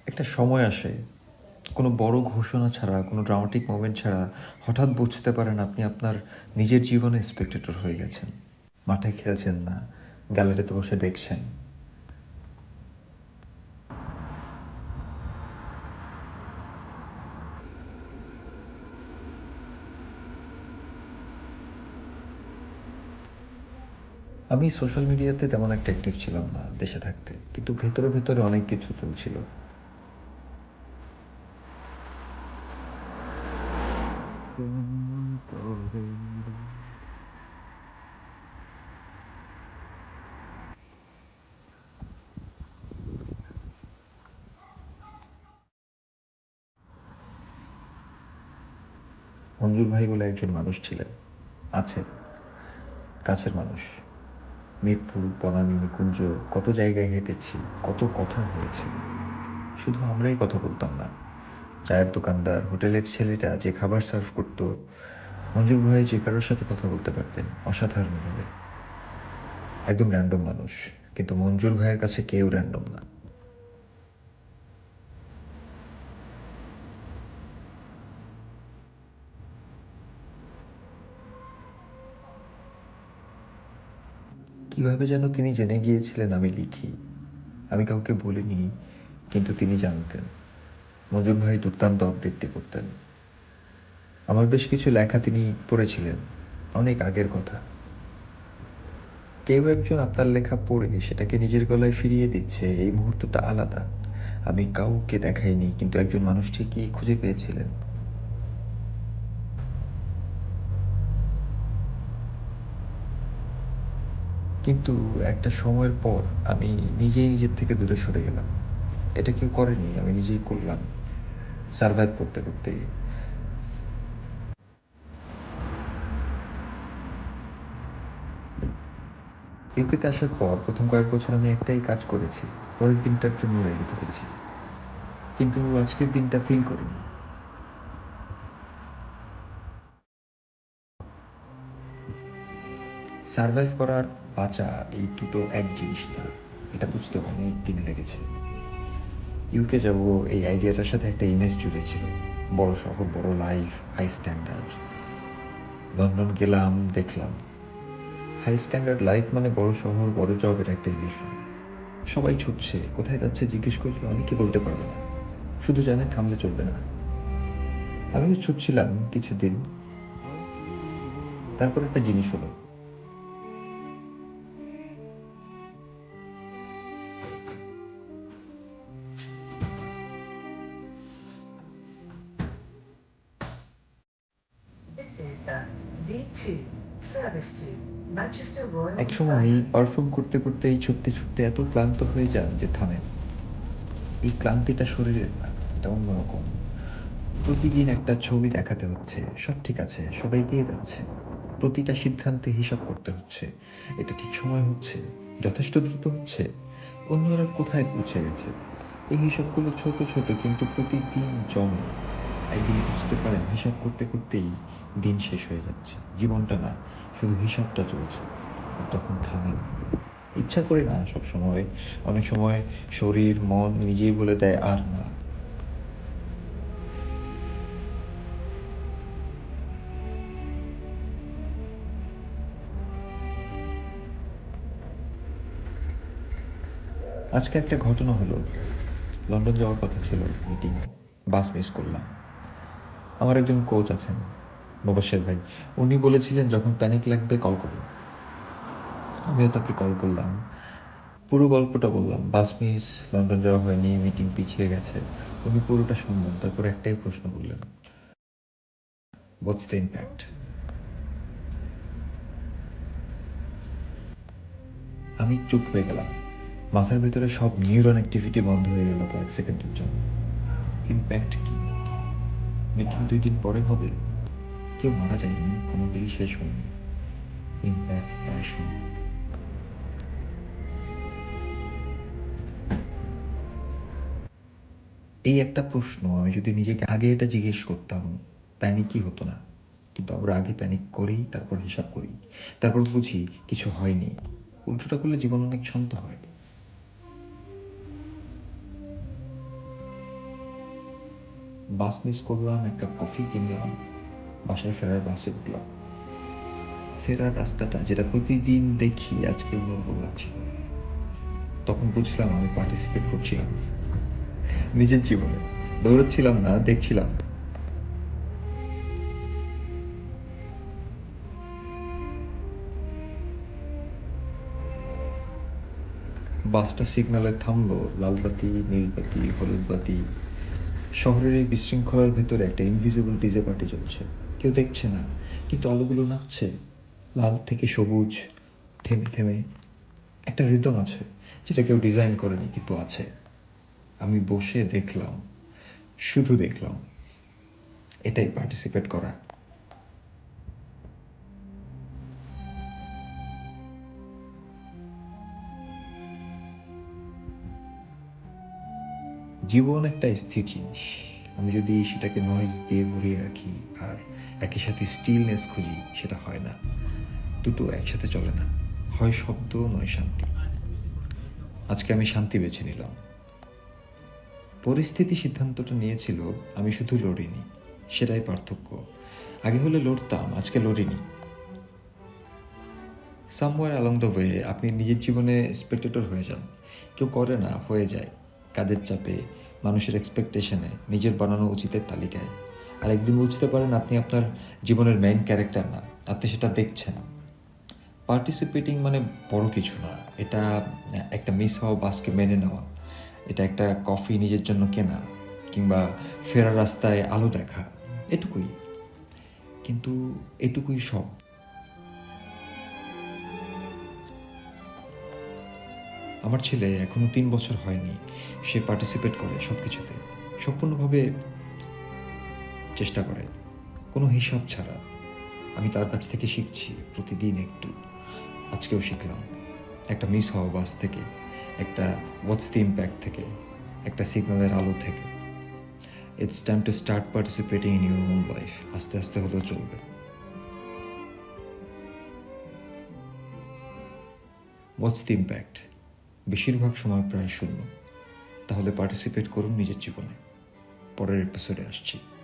একটা সময় আসে, কোনো বড় ঘোষণা ছাড়া, কোনো ড্রামাটিক মোমেন্ট ছাড়া হঠাৎ বুঝতে পারেন আপনি আপনার নিজের জীবনে স্পেক্টেটর হয়ে গেছেন। মাঠে খেলছেন না, গ্যালারিতে বসে দেখছেন। আমি সোশ্যাল মিডিয়াতে তেমন একটা অ্যাক্টিভ ছিলাম না দেশে থাকতে, কিন্তু ভেতরে ভেতরে অনেক কিছু চলছিল। মঞ্জুর ভাই বলে একজন মানুষ ছিলেন, আছেন, কাছের মানুষ। মিরপুর, বনানী, নিকুঞ্জ, কত জায়গায় হেঁটেছি, কত কথা হয়েছে। শুধু আমরাই কথা বলতাম না, চায়ের দোকানদার, হোটেলের ছেলেটা যে খাবার সার্ভ করতো, মঞ্জুর ভাই যে কারোর সাথে কথা বলতে পারতেন অসাধারণভাবে। একদম র্যান্ডম মানুষ, কিন্তু মঞ্জুর ভাইয়ের কাছে কেউ র্যান্ডম না। কিভাবে যেন তিনি জেনে গিয়েছিলেন আমি লিখি। আমি কাউকে বলিনি, কিন্তু তিনি জানতেন। মঞ্জুর ভাই দুর্দান্ত আবৃত্তি করতেন। আমার বেশ কিছু লেখা তিনি পড়েছিলেন, অনেক আগের কথা। কেউ একজন আপনার লেখা পড়ে সেটাকে নিজের গলায় ফিরিয়ে দিচ্ছে, এই মুহূর্তটা আলাদা। আমি কাউকে দেখাইনি, কিন্তু একজন মানুষ ঠিকই খুঁজে পেয়েছিলেন। কিন্তু একটা সময়ের পর আমি নিজেই নিজের থেকে দূরে সরে গেলাম। এটা কেউ করেনি, আমি নিজেই করলাম, সারভাইভ করতে করতে। ইউকেতে আসার পর প্রথম কয়েক বছর আমি একটাই কাজ করেছি, পরের দিনটার জন্য রেডি থেকেছি, কিন্তু আজকের দিনটা ফিল করিনি। সারভাইভ করার বাঁচা, এই দুটো এক জিনিস না, এটা বুঝতে অনেক দিন লেগেছে। ইউকে যাব, এই আইডিয়াটার সাথে একটা ইমেজ জুড়ে ছিল, বড় শহর, বড় লাইফ, হাই স্ট্যান্ডার্ড। লন্ডন গেলাম, দেখলাম হাই স্ট্যান্ডার্ড লাইফ মানে বড় শহর, বড় জবের একটা ইলিউশন। সবাই ছুটছে, কোথায় যাচ্ছে জিজ্ঞেস করলে অনেকে বলতে পারবে না, শুধু জানে থামলে চলবে না। আমিও ছুটছিলাম কিছুদিন, তারপর একটা জিনিস হলো। একসময় পারফর্ম করতে করতে, এই ছুটতে ছুটতে এত ক্লান্ত হয়ে যান যে থামেন। এই ক্লান্তিটা শরীরের না, এটা অন্যরকম। প্রতিদিন একটা ছবি দেখাতে হচ্ছে, সব ঠিক আছে, সবাই এগিয়ে যাচ্ছে। প্রতিটা সিদ্ধান্তে হিসাব করতে হচ্ছে, এটা ঠিক সময় হচ্ছে, যথেষ্ট দ্রুত হচ্ছে, অন্যরা কোথায় পৌঁছে গেছে। এই হিসাবগুলো ছোট ছোট, কিন্তু প্রতিদিন জমে। একদিন বুঝতে পারেন হিসাব করতে করতেই দিন শেষ হয়ে যাচ্ছে, জীবনটা না, শুধু হিসাবটা চলছে। আর তখন থামেন। ইচ্ছা করে না সব সময়, অনেক সময় শরীর মন নিজেই বলে দেয় আর না। আজকে একটা ঘটনা হলো, লন্ডন যাওয়ার কথা ছিল, মিটিং, বাস মিস করলাম। আমার একজন কোচ আছেন, মুবাশ্বের ভাই, উনি বলেছিলেন যখন প্যানিক লাগবে কল করুন। আমিও তাকে কল করলাম, পুরো গল্পটা বললাম, বাস মিস, লন্ডন যাওয়া হয়নি, মিটিং পিছিয়ে গেছে। উনি পুরোটা শুনলেন, তারপর একটাই প্রশ্ন করলেন, হোয়াটস দ্য ইম্প্যাক্ট। আমি চুপ হয়ে গেলাম, মাথার ভেতরে সব নিউরন অ্যাক্টিভিটি বন্ধ হয়ে গেল কয়েক সেকেন্ডের জন্য। ইম্প্যাক্ট কি? মিটিং 2 দিন পরে হবে, কেউ মারা যায়নি, কোনো ডিল শেষ হয়নি। Impact passion. এই একটা প্রশ্ন আমি যদি নিজেকে আগে এটা জিজ্ঞেস করতাম, প্যানিকই হতো না। কিন্তু আমরা আগে প্যানিক করি, তারপর হিসাব করি, তারপর বুঝি কিছু হয়নি। উল্টোটা করলে জীবন অনেক শান্ত হয়। বাস মিস করলাম, ১ কাপ কফি কিনলাম, বাসায় ফেরার বাসে উঠলাম। ফেরার রাস্তাটা যেটা প্রতিদিন দেখি আজকে অন্যরকম লাগছিল। তখন বুঝলাম আমি পার্টিসিপেট করছিলাম নিজের জীবনে। দৌড়াচ্ছিলাম না, দেখছিলাম। বাসটা সিগন্যালে থামলো, লাল বাতি, নীল বাতি, হলুদ বাতি। শহরের এই বিশৃঙ্খলার ভেতরে একটা ইনভিজিবল ডিজে পার্টি চলছে। কেউ দেখছে না, কিন্তু আলোগুলো নাচছে। লাল থেকে সবুজ, থেমে থেমে। একটা রিদম আছে, যেটা কেউ ডিজাইন করেনি, কিন্তু আছে। আমি বসে দেখলাম, শুধু দেখলাম। এটাই পার্টিসিপেট করা। জীবন একটা স্থির জিনিস। আমি যদি সেটাকে নয়েজ দিয়ে ভরিয়ে রাখি আর একই সাথে স্টিলনেস খুঁজি, সেটা হয় না। দুটো একসাথে চলে না। হয় শব্দ, নয় শান্তি। আজকে আমি শান্তি বেছে নিলাম। পরিস্থিতি সিদ্ধান্তটা নিয়েছিল, আমি শুধু লড়িনি। সেটাই পার্থক্য। আগে হলে লড়তাম, আজকে লড়িনি। সামওয়্যার অ্যালং দ্য ওয়ে আপনি নিজের জীবনে স্পেক্টেটর হয়ে যান। কেউ করে না, হয়ে যায়। কাজের চাপে, মানুষের এক্সপেকটেশনে, নিজের বানানো উচিতের তালিকায়। আর একদিন বুঝতে পারেন আপনি আপনার জীবনের মেইন ক্যারেক্টার না, আপনি সেটা দেখছেন। পার্টিসিপেটিং মানে বড় কিছু না। এটা একটা মিস হওয়া বাসকে মেনে নেওয়া। এটা একটা কফি নিজের জন্য কেনা, কিংবা ফেরার রাস্তায় আলো দেখা। এটুকুই। কিন্তু এটুকুই সব। আমার ছেলে এখনো ৩ বছর হয়নি। সে পার্টিসিপেট করে সব কিছুতে। সম্পূর্ণভাবে চেষ্টা করে, কোনো হিসাব ছাড়া। আমি তার কাছ থেকে শিখছি প্রতিদিন একটু। আজকেও শিখলাম। একটা মিস হওয়া বাস থেকে, একটা হোয়াটস দ্য ইম্প্যাক্ট থেকে, একটা সিগন্যালের আলো থেকে। It's time to start participating in your own life. আস্তে আস্তে হলেও চলবে। What's the impact? বেশিরভাগ সময় প্রায় শূন্য। তাহলে পার্টিসিপেট করুন নিজের জীবনে। পরের এপিসোডে আসছি।